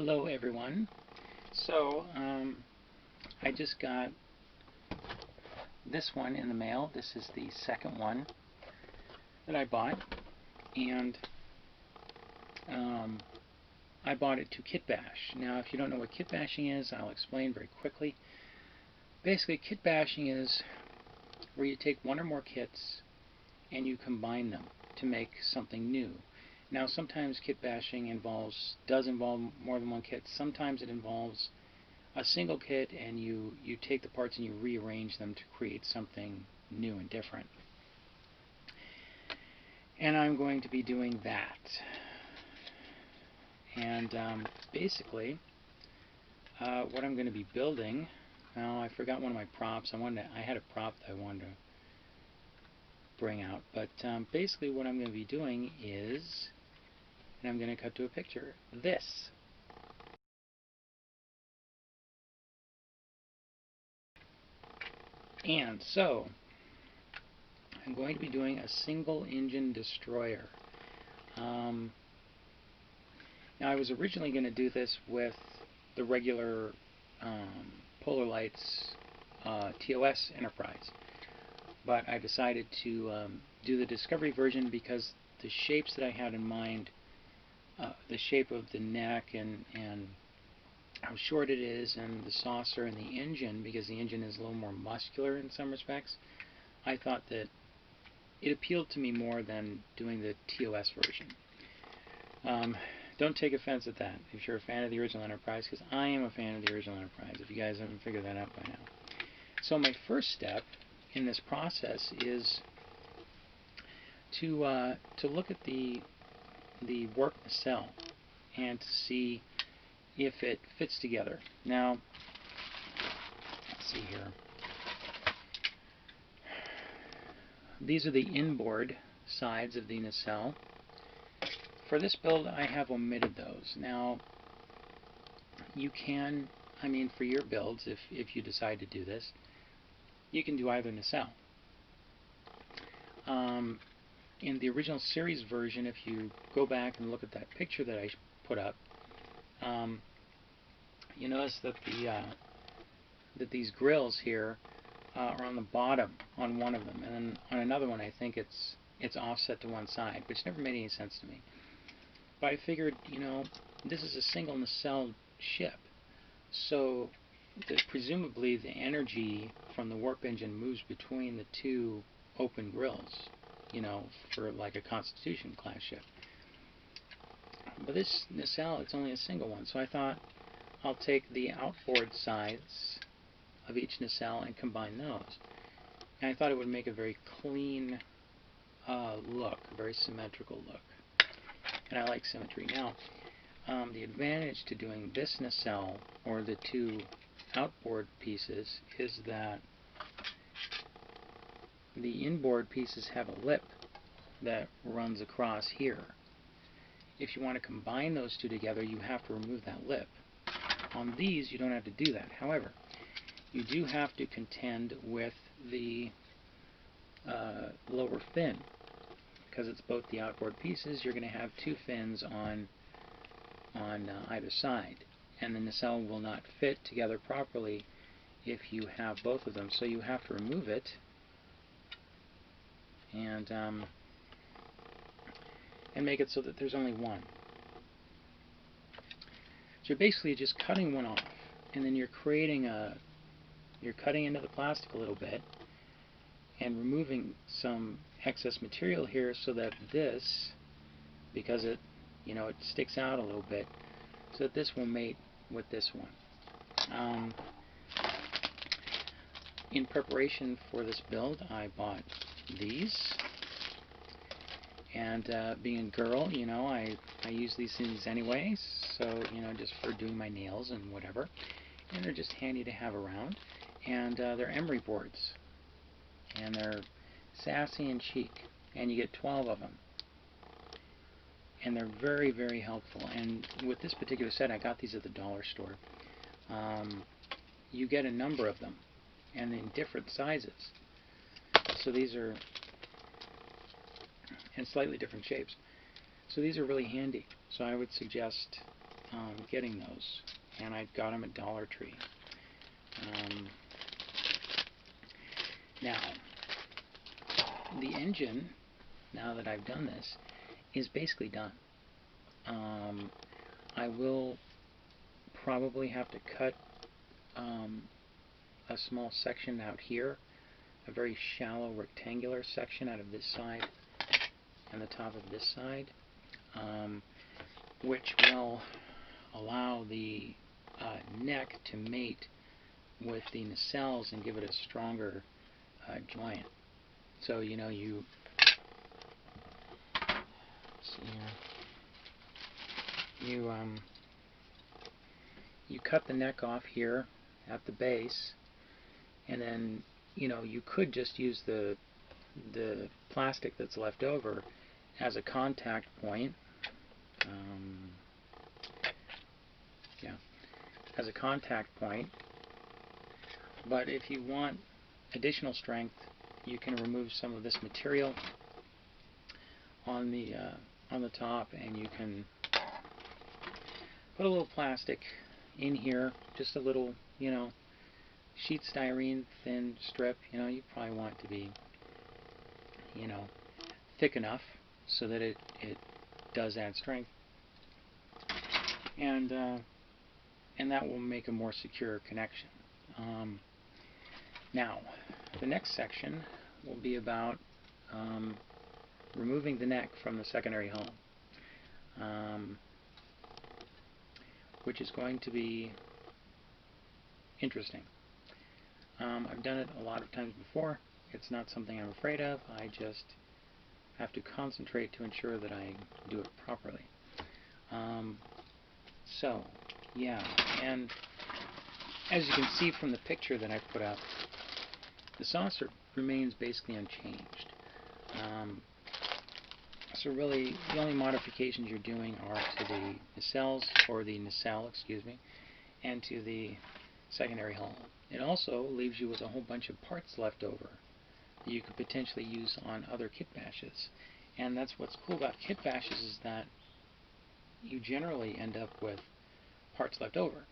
Hello everyone. So I just got this one in the mail. This is the second one that I bought, and I bought it to kit bash. Now if you don't know what kit bashing is, I'll explain very quickly. Basically, kit bashing is where you take one or more kits and you combine them to make something new. Now sometimes kit bashing does involve more than one kit. Sometimes it involves a single kit and you take the parts and you rearrange them to create something new and different. And I'm going to be doing that. And basically what I'm going to be building, well, I forgot one of my props. I had a prop that I wanted to bring out, but basically what I'm going to be doing is, and I'm going to cut to a picture, this. And so I'm going to be doing a single engine destroyer. Now I was originally going to do this with the regular Polar Lights TOS Enterprise, but I decided to do the Discovery version because the shapes that I had in mind, the shape of the neck and how short it is, and the saucer and the engine, because the engine is a little more muscular in some respects, I thought that it appealed to me more than doing the TOS version. Don't take offense at that if you're a fan of the original Enterprise, because I am a fan of the original Enterprise, if you guys haven't figured that out by now. So my first step in this process is to look at the warp nacelle and to see if it fits together. Now, let's see here. These are the inboard sides of the nacelle. For this build, I have omitted those. Now, you can, for your builds, if you decide to do this, you can do either nacelle. In the original series version, if you go back and look at that picture that I put up, you notice that that these grills here are on the bottom on one of them, and then on another one I think it's offset to one side, which never made any sense to me. But I figured, this is a single nacelle ship, so presumably the energy from the warp engine moves between the two open grills, for like a Constitution class ship. But this nacelle, it's only a single one, so I thought I'll take the outboard sides of each nacelle and combine those. And I thought it would make a very clean look, a very symmetrical look. And I like symmetry. Now, the advantage to doing this nacelle, or the two outboard pieces, is that the inboard pieces have a lip that runs across here. If you want to combine those two together, you have to remove that lip. On these, you don't have to do that. However, you do have to contend with the lower fin, because it's both the outboard pieces. You're going to have two fins on either side, and the nacelle will not fit together properly if you have both of them. So you have to remove it, and make it so that there's only one. So you're basically just cutting one off, and then you're cutting into the plastic a little bit and removing some excess material here, so that this, because it sticks out a little bit, so that this will mate with this one. In preparation for this build, I bought these, and being a girl, I use these things anyway, so just for doing my nails and whatever, and they're just handy to have around. And they're emery boards, and they're sassy and chic, and you get 12 of them, and they're very, very helpful. And with this particular set, I got these at the dollar store. You get a number of them, and in different sizes. So these are in slightly different shapes. So these are really handy. So I would suggest getting those, and I got them at Dollar Tree. Now, the engine, now that I've done this, is basically done. I will probably have to cut a small section out here, a very shallow rectangular section out of this side and the top of this side, which will allow the neck to mate with the nacelles and give it a stronger joint. So, you know, you see here, you cut the neck off here at the base, and then, you know, you could just use the plastic that's left over as a contact point. As a contact point. But if you want additional strength, you can remove some of this material on the top, and you can put a little plastic in here, just a little, you know, sheet styrene thin strip. You know, you probably want it to be, you know, thick enough so that it does add strength, and that will make a more secure connection. Now, the next section will be about removing the neck from the secondary hull, which is going to be interesting. I've done it a lot of times before. It's not something I'm afraid of. I just have to concentrate to ensure that I do it properly. So, yeah, and as you can see from the picture that I put up, the saucer remains basically unchanged. So really, the only modifications you're doing are to the nacelles, or the nacelle, excuse me, and to the secondary hull. It also leaves you with a whole bunch of parts left over that you could potentially use on other kit bashes. And that's what's cool about kit bashes, is that you generally end up with parts left over.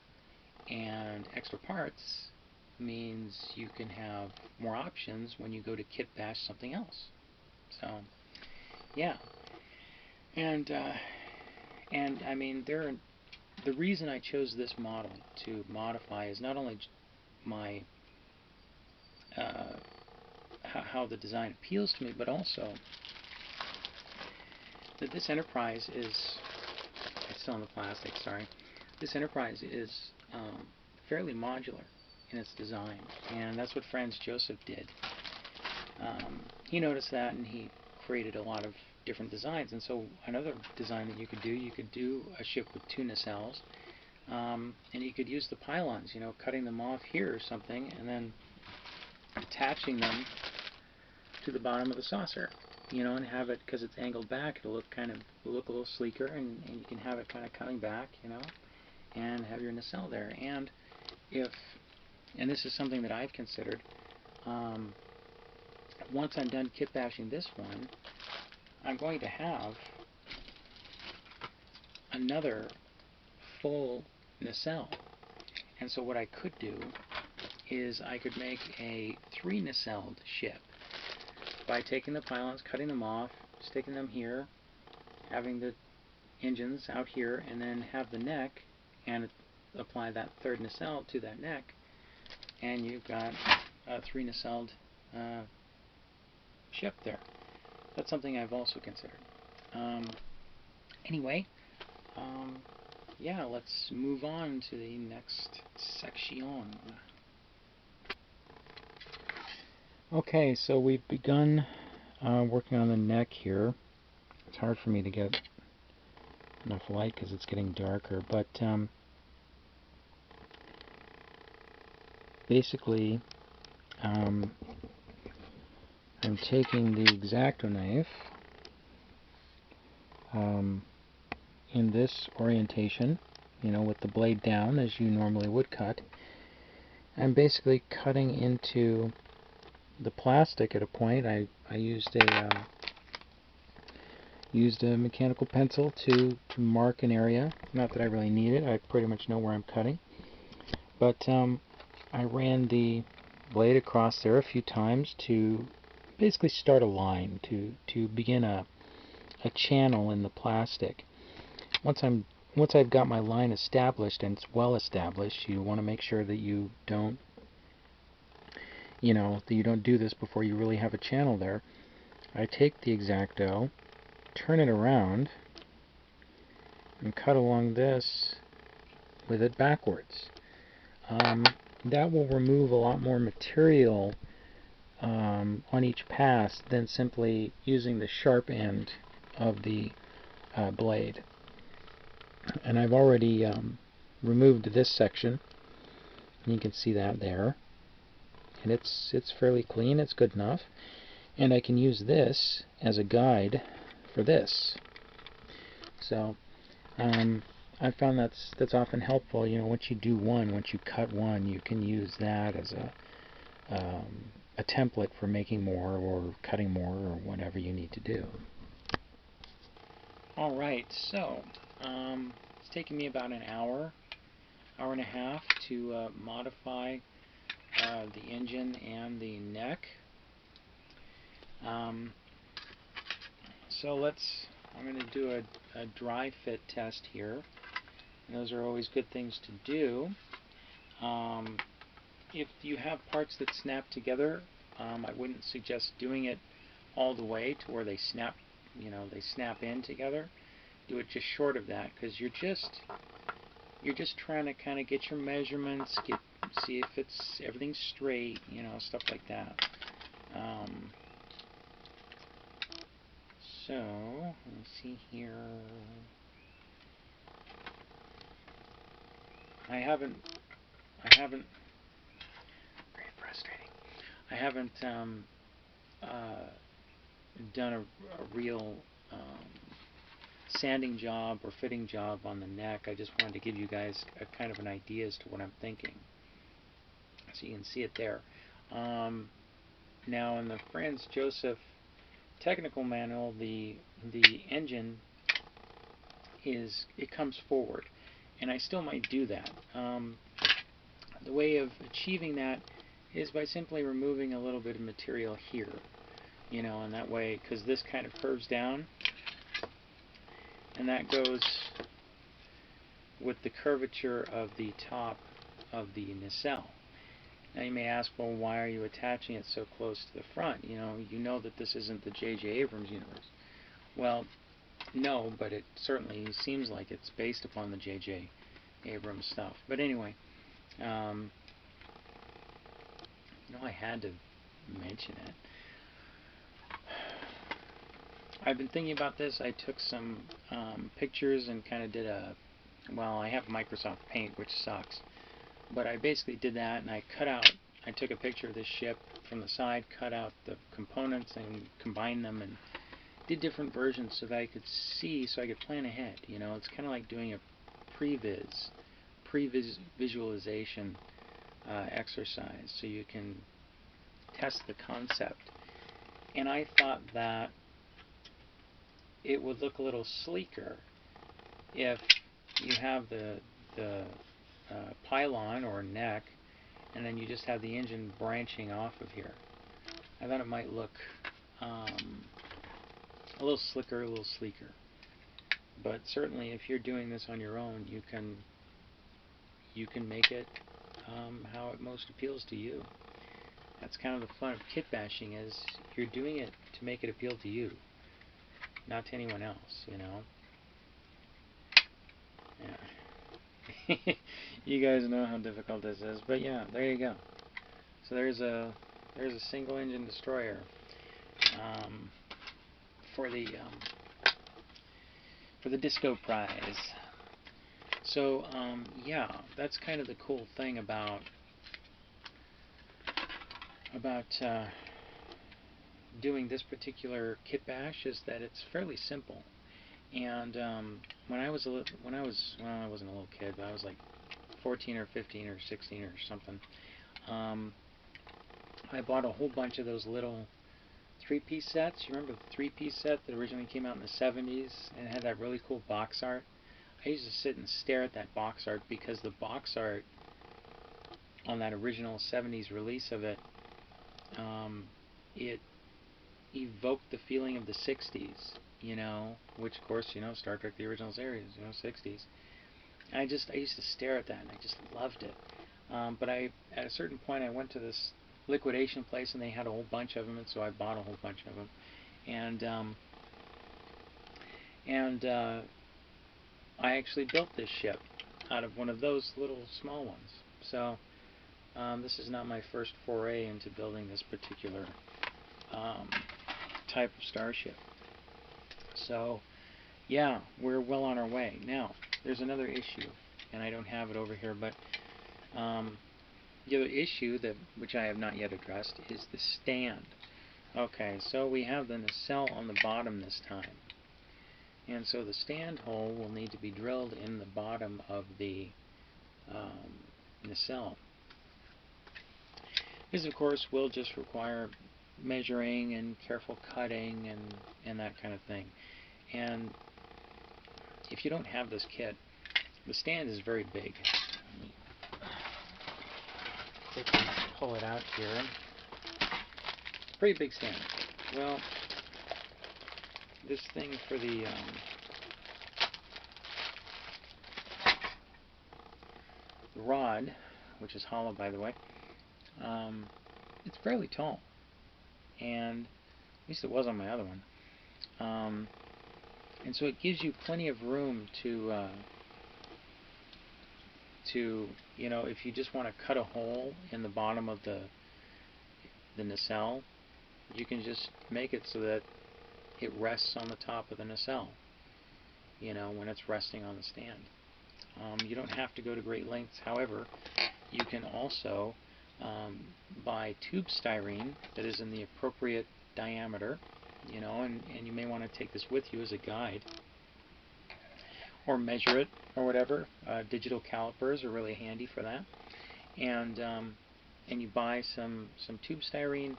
And extra parts means you can have more options when you go to kit bash something else. So, yeah. And I mean, the reason I chose this model to modify is not only my how the design appeals to me, but also that this Enterprise is, it's still on the plastic, sorry. This Enterprise is fairly modular in its design, and that's what Franz did. He noticed that, and he created a lot of different designs. And so another design that you could do a ship with two nacelles, and you could use the pylons, you know, cutting them off here or something, and then attaching them to the bottom of the saucer, you know, and have it, because it's angled back, it'll look a little sleeker, and you can have it kind of coming back, you know, and have your nacelle there. And this is something that I've considered, once I'm done kit bashing this one, I'm going to have another full nacelle. And so what I could do is I could make a 3-nacelled ship by taking the pylons, cutting them off, sticking them here, having the engines out here, and then have the neck, and apply that 3rd nacelle to that neck, and you've got a 3-nacelled ship there. That's something I've also considered. Anyway, yeah, let's move on to the next section. Okay, so we've begun working on the neck here. It's hard for me to get enough light because it's getting darker, but basically I'm taking the X-Acto knife in this orientation, you know, with the blade down as you normally would cut. I'm basically cutting into the plastic at a point. I used Used a mechanical pencil to mark an area. Not that I really need it. I pretty much know where I'm cutting. But I ran the blade across there a few times to basically start a line, to begin a channel in the plastic. Once I've got my line established and it's well established, you want to make sure that you don't do this before you really have a channel there. I take the X-Acto, turn it around, and cut along this with it backwards. That will remove a lot more material on each pass than simply using the sharp end of the blade. And I've already removed this section. You can see that there. And it's fairly clean, it's good enough. And I can use this as a guide for this. So I found that's often helpful. Once you cut one, you can use that as a template for making more or cutting more or whatever you need to do. Alright, so it's taken me about an hour and a half to modify the engine and the neck. So I'm going to do a dry fit test here. And those are always good things to do. If you have parts that snap together, I wouldn't suggest doing it all the way to where they snap in together. Do it just short of that, because you're just trying to kind of get your measurements, see if everything's straight, stuff like that. So let me see here. I haven't. Very frustrating. I haven't done a real sanding job or fitting job on the neck. I just wanted to give you guys a kind of an idea as to what I'm thinking. So you can see it there. Now in the Franz technical manual, the engine comes forward, and I still might do that. The way of achieving that is by simply removing a little bit of material here, and that way, because this kind of curves down, and that goes with the curvature of the top of the nacelle. Now you may ask, well, why are you attaching it so close to the front? You know that this isn't the J.J. Abrams universe. Well, no, but it certainly seems like it's based upon the J.J. Abrams stuff. But anyway, I had to mention it. I've been thinking about this. I took some pictures and kind of did I have Microsoft Paint, which sucks. But I basically did that, and I took a picture of this ship from the side, cut out the components and combined them, and did different versions so that I could see, so I could plan ahead. It's kind of like doing a pre-visualization exercise, so you can test the concept. And I thought that it would look a little sleeker if you have the pylon or neck, and then you just have the engine branching off of here. I thought it might look a little slicker, a little sleeker. But certainly, if you're doing this on your own, you can make it how it most appeals to you. That's kind of the fun of kit bashing, is you're doing it to make it appeal to you, not to anyone else, Yeah. You guys know how difficult this is, but yeah, there you go. So there's a single engine destroyer for the Discoprise. So yeah, that's kind of the cool thing about doing this particular kit bash, is that it's fairly simple. And when I wasn't a little kid, but I was like 14 or 15 or 16 or something, I bought a whole bunch of those little three-piece sets. You remember the three-piece set that originally came out in the 70s and had that really cool box art? I used to sit and stare at that box art because the box art on that original 70s release of it, it evoked the feeling of the 60s, you know, which of course, you know, Star Trek the original series, you know, 60s. I used to stare at that and I just loved it. But at a certain point, I went to this liquidation place and they had a whole bunch of them, and so I bought a whole bunch of them. And I actually built this ship out of one of those little small ones. So this is not my first foray into building this particular type of starship. So yeah, we're well on our way. Now, there's another issue, and I don't have it over here, but the other issue, which I have not yet addressed, is the stand. Okay, so we have the nacelle on the bottom this time. And so the stand hole will need to be drilled in the bottom of the nacelle. This, of course, will just require measuring and careful cutting and that kind of thing. And if you don't have this kit, the stand is very big. Let me pull it out here. Pretty big stand. Well, this thing for the rod, which is hollow by the way, it's fairly tall, and at least it was on my other one. And so it gives you plenty of room to you know, if you just want to cut a hole in the bottom of the nacelle, you can just make it so that it rests on the top of the nacelle, you know, when it's resting on the stand. You don't have to go to great lengths. However, you can also buy tube styrene that is in the appropriate diameter, you know, and you may want to take this with you as a guide or measure it or whatever. Digital calipers are really handy for that. And you buy some tube styrene.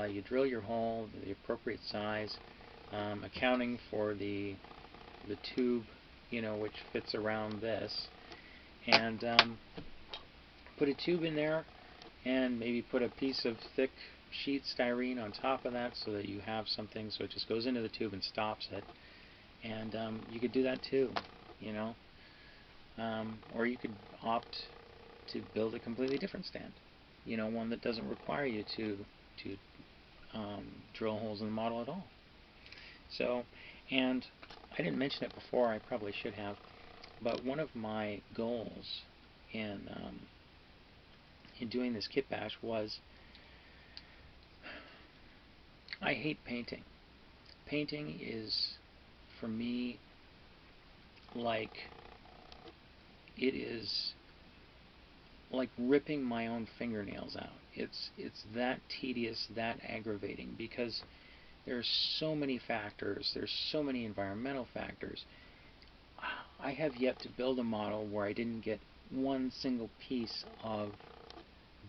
You drill your hole to the appropriate size, accounting for the tube, you know, which fits around this, and put a tube in there, and maybe put a piece of thick sheet styrene on top of that so that you have something so it just goes into the tube and stops it. And you could do that too, you know, or you could opt to build a completely different stand, you know, one that doesn't require you to drill holes in the model at all. So, and I didn't mention it before, I probably should have, but one of my goals in doing this kit bash was, I hate painting. Painting is, for me, like, it is like ripping my own fingernails out. It's that tedious, that aggravating, because there's so many factors, there's so many environmental factors. I have yet to build a model where I didn't get one single piece of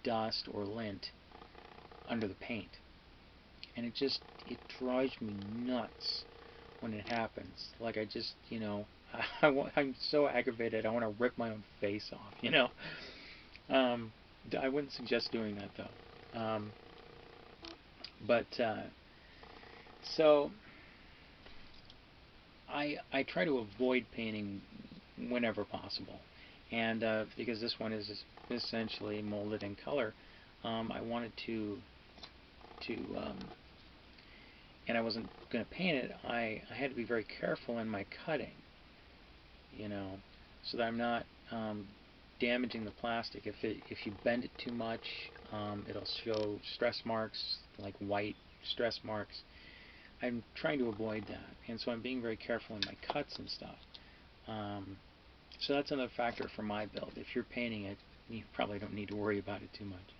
dust or lint under the paint. And it drives me nuts when it happens. Like, I just, you know, I'm so aggravated, I want to rip my own face off, you know. I wouldn't suggest doing that though. So I try to avoid painting whenever possible, and because this one is essentially molded in color, I wanted to and I wasn't going to paint it. I had to be very careful in my cutting, you know, so that I'm not damaging the plastic. If you bend it too much, it'll show stress marks, like white stress marks. I'm trying to avoid that, and so I'm being very careful in my cuts and stuff. So that's another factor for my build. If you're painting it, you probably don't need to worry about it too much.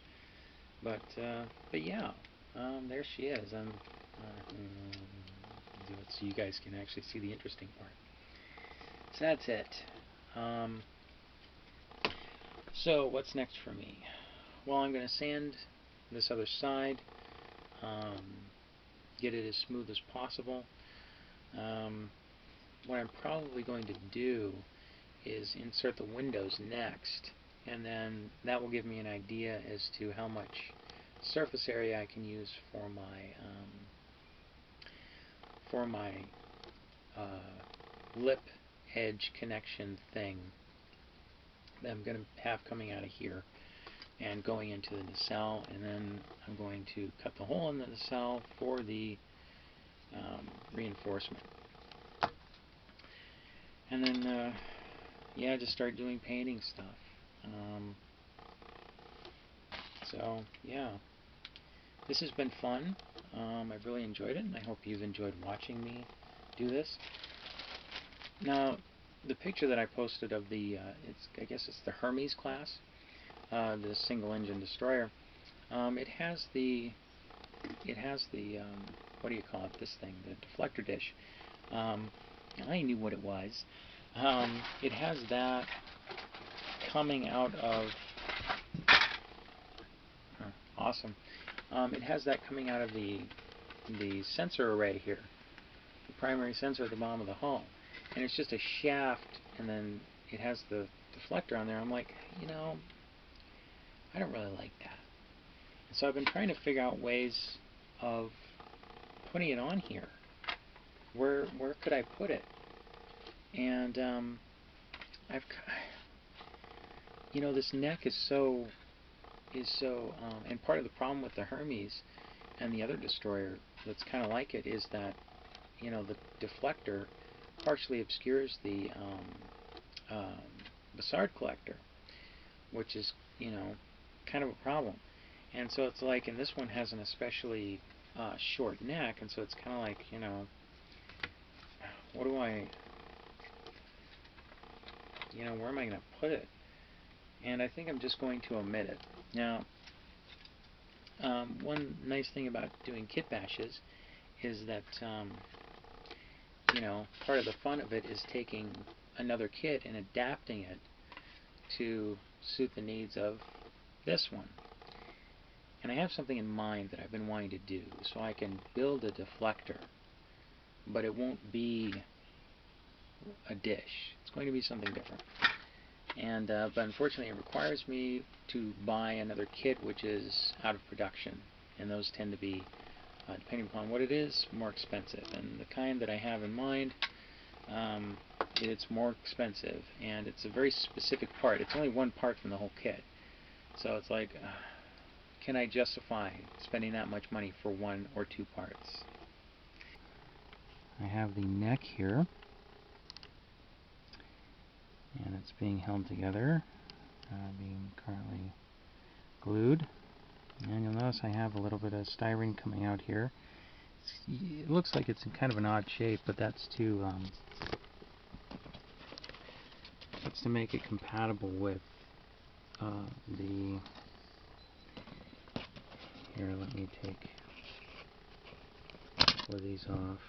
But yeah, there she is. Do it so you guys can actually see the interesting part. So that's it. So what's next for me? Well, I'm going to sand this other side. get it as smooth as possible. What I'm probably going to do is insert the windows next, and then that will give me an idea as to how much surface area I can use for my lip edge connection thing that I'm going to have coming out of here and going into the nacelle, and then I'm going to cut the hole in the nacelle for the reinforcement. And then yeah, just start doing painting stuff. So yeah, this has been fun. I've really enjoyed it, and I hope you've enjoyed watching me do this. Now, the picture that I posted of the, I guess it's the Hermes class, the single-engine destroyer. It has the, what do you call it? This thing, the deflector dish. I knew what it was. It has that coming out of. Awesome. It has that coming out of the sensor array here, the primary sensor at the bottom of the hull, and it's just a shaft, and then it has the deflector on there. I'm like, you know, I don't really like that. And so I've been trying to figure out ways of putting it on here. Where could I put it? And you know, this neck is so, and part of the problem with the Hermes and the other destroyer that's kind of like it is that, you know, the deflector partially obscures the Bussard collector, which is, you know, kind of a problem. And so it's like, and this one has an especially short neck, and so it's kind of like, you know, what do I, you know, where am I going to put it? And I think I'm just going to omit it. Now, one nice thing about doing kit bashes is that, you know, part of the fun of it is taking another kit and adapting it to suit the needs of this one. And I have something in mind that I've been wanting to do, so I can build a deflector, but it won't be a dish. It's going to be something different. And but unfortunately it requires me to buy another kit which is out of production, and those tend to be, depending upon what it is, more expensive. And the kind that I have in mind, it's more expensive, and it's a very specific part. It's only one part from the whole kit, so it's like, can I justify spending that much money for one or two parts? I have the neck here, and it's being held together, being currently glued. And you'll notice I have a little bit of styrene coming out here. It looks like it's in kind of an odd shape, but that's to make it compatible with the. Here, let me take a couple of these off.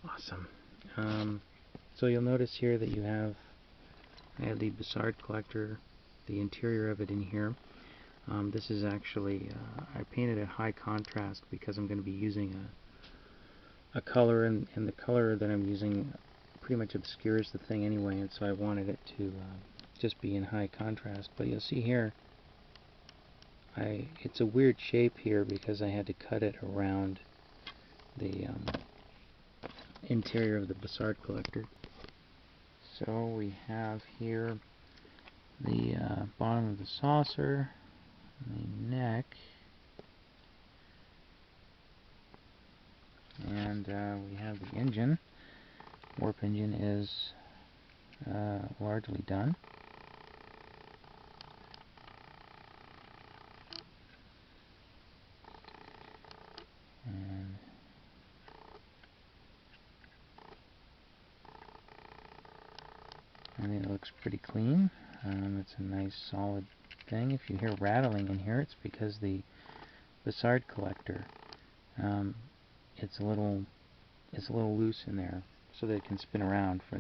Awesome. So you'll notice here that I have the Bussard collector, the interior of it in here. This is actually, I painted it high contrast because I'm going to be using a color, and the color that I'm using pretty much obscures the thing anyway, and so I wanted it to just be in high contrast. But you'll see here, it's a weird shape here because I had to cut it around the interior of the Bussard collector. So we have here the bottom of the saucer, the neck, and we have the engine. Warp engine is largely done. And I think it looks pretty clean. It's a nice solid thing. If you hear rattling in here, it's because the Bussard collector, it's a little loose in there, so that it can spin around for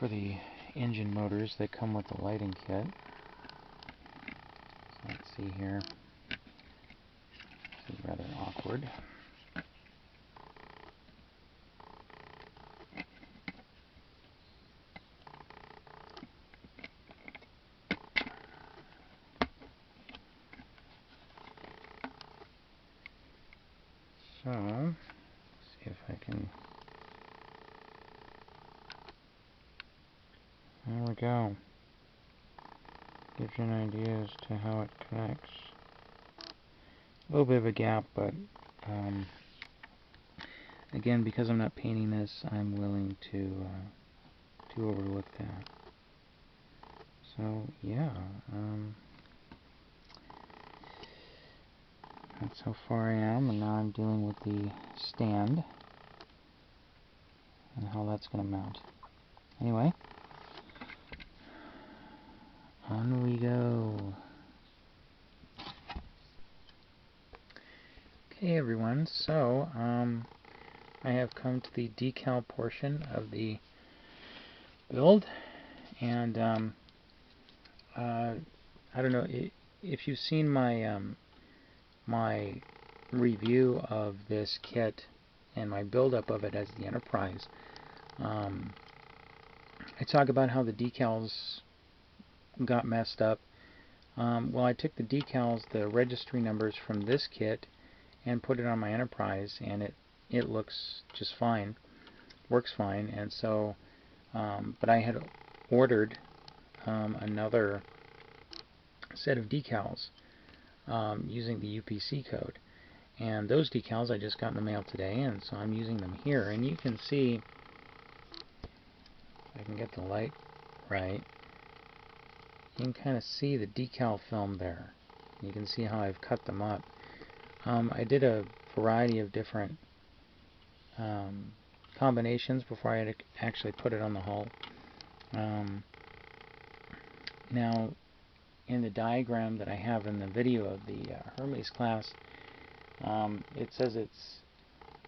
the engine motors that come with the lighting kit. see here. This is rather awkward. So, let's see if I can. There we go. Gives you an idea as to how it connects. A little bit of a gap, but again, because I'm not painting this, I'm willing to overlook that. So yeah, that's how far I am, and now I'm dealing with the stand and how that's going to mount. Anyway, on we go. Okay everyone, so I have come to the decal portion of the build, and I don't know if you've seen my my review of this kit and my buildup of it as the Enterprise. I talk about how the decals got messed up. Well, I took the decals, the registry numbers from this kit, and put it on my Enterprise, and it looks just fine, works fine. And so, but I had ordered another set of decals using the UPC code, and those decals I just got in the mail today, and so I'm using them here. And you can see, if I can get the light right, you can kind of see the decal film there. You can see how I've cut them up. I did a variety of different combinations before I had actually put it on the hull. Now, in the diagram that I have in the video of the Hermes class, it says it's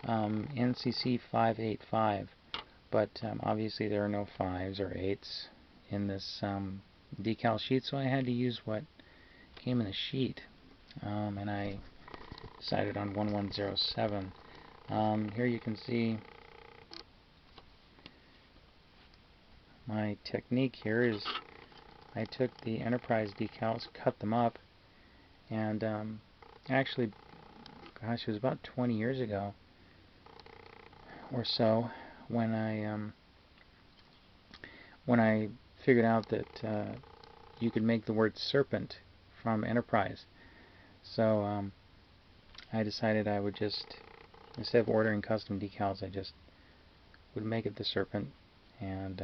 NCC 585, but obviously there are no 5s or 8s in this decal sheet, so I had to use what came in the sheet, and I decided on 1107. Here you can see my technique here is I took the Enterprise decals, cut them up, and actually, gosh, it was about 20 years ago or so when I figured out that you could make the word serpent from Enterprise. So I decided I would just, instead of ordering custom decals, I just would make it the serpent, and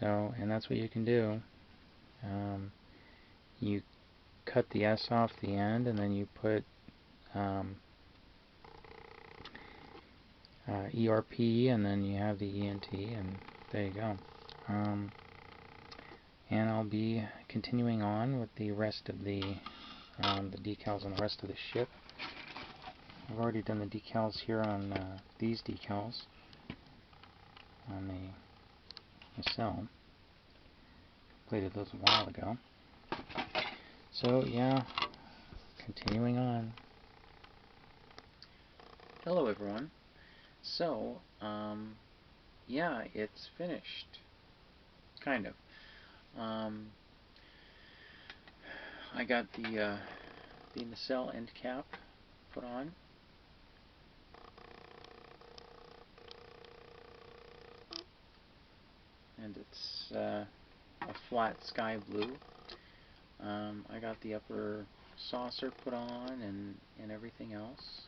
and that's what you can do. You cut the S off the end, and then you put ERP, and then you have the ENT, and there you go. And I'll be continuing on with the rest of the decals on the rest of the ship. I've already done the decals here on these decals on the nacelle. Completed those a while ago. So yeah, continuing on. Hello everyone. So, yeah, it's finished. Kind of. I got the nacelle end cap put on. And it's a flat sky blue. I got the upper saucer put on and everything else.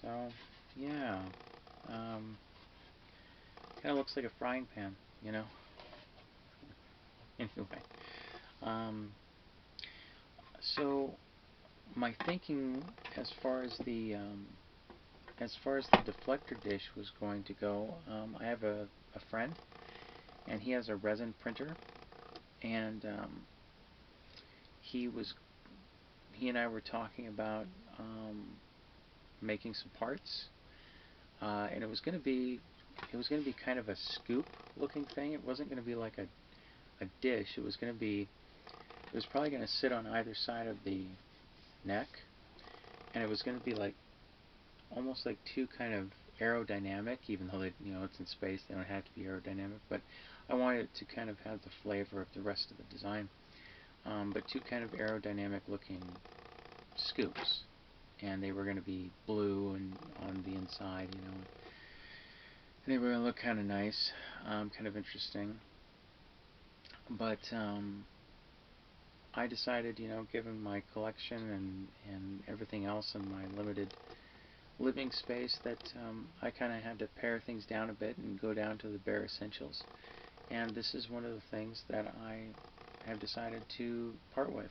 So, yeah. Kind of looks like a frying pan, you know? Anyway. So, my thinking as far as the as far as the deflector dish was going to go, I have a friend, and he has a resin printer, and he was he and I were talking about making some parts, and it was going to be kind of a scoop looking thing. It wasn't going to be like a dish. It was probably going to sit on either side of the neck, and it was going to be like almost like two kind of aerodynamic, even though it's in space, they don't have to be aerodynamic, but I wanted it to kind of have the flavor of the rest of the design. But two kind of aerodynamic looking scoops, and they were going to be blue and on the inside, and they were going to look kind of nice, kind of interesting. But I decided, given my collection and everything else in my limited living space, that I kind of had to pare things down a bit and go down to the bare essentials. And this is one of the things that I have decided to part with.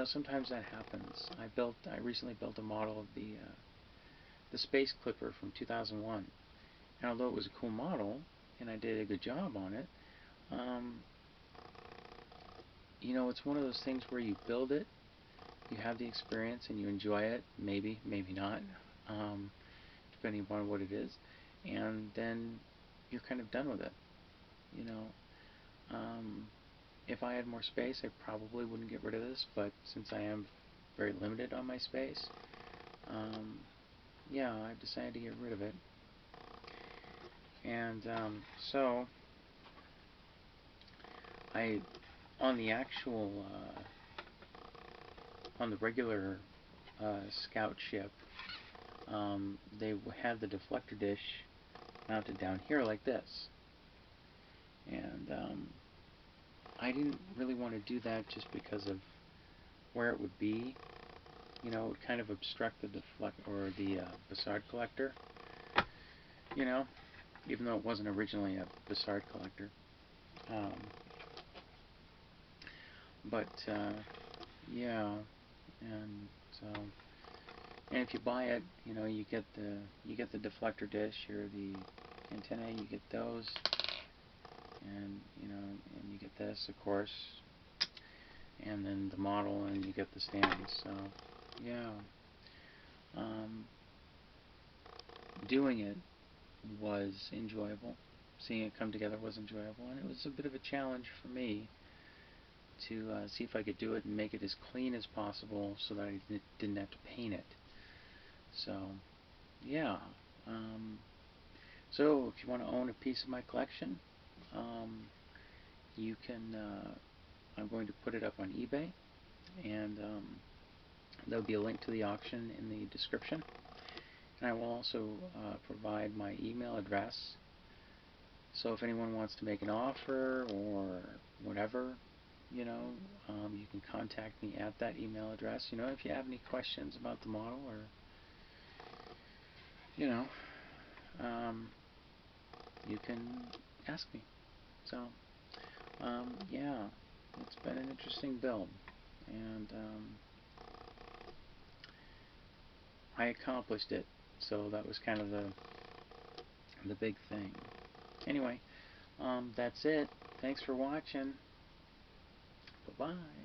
Sometimes that happens. I recently built a model of the Space Clipper from 2001, and although it was a cool model and I did a good job on it, it's one of those things where you build it, you have the experience, and you enjoy it, maybe not, depending upon what it is, and then you're kind of done with it. You know, if I had more space, I probably wouldn't get rid of this, but since I am very limited on my space, yeah, I've decided to get rid of it. And so on the actual, on the regular Scout ship, they had the deflector dish mounted down here like this. And I didn't really want to do that just because of where it would be. It would kind of obstruct the Bussard collector. Even though it wasn't originally a Bussard collector. But yeah, and so, and if you buy it, you get the deflector dish or the antennae. You get those, and and you get this, of course, and then the model, and you get the stands. So yeah, doing it was enjoyable. Seeing it come together was enjoyable, and it was a bit of a challenge for me to see if I could do it and make it as clean as possible so that I didn't have to paint it. So yeah, so if you want to own a piece of my collection, you can, I'm going to put it up on eBay, and there'll be a link to the auction in the description. And I will also provide my email address, so if anyone wants to make an offer or whatever, you can contact me at that email address. If you have any questions about the model, or you can ask me. So yeah, it's been an interesting build, and I accomplished it, so that was kind of the big thing. Anyway, that's it. Thanks for watching. Bye-bye.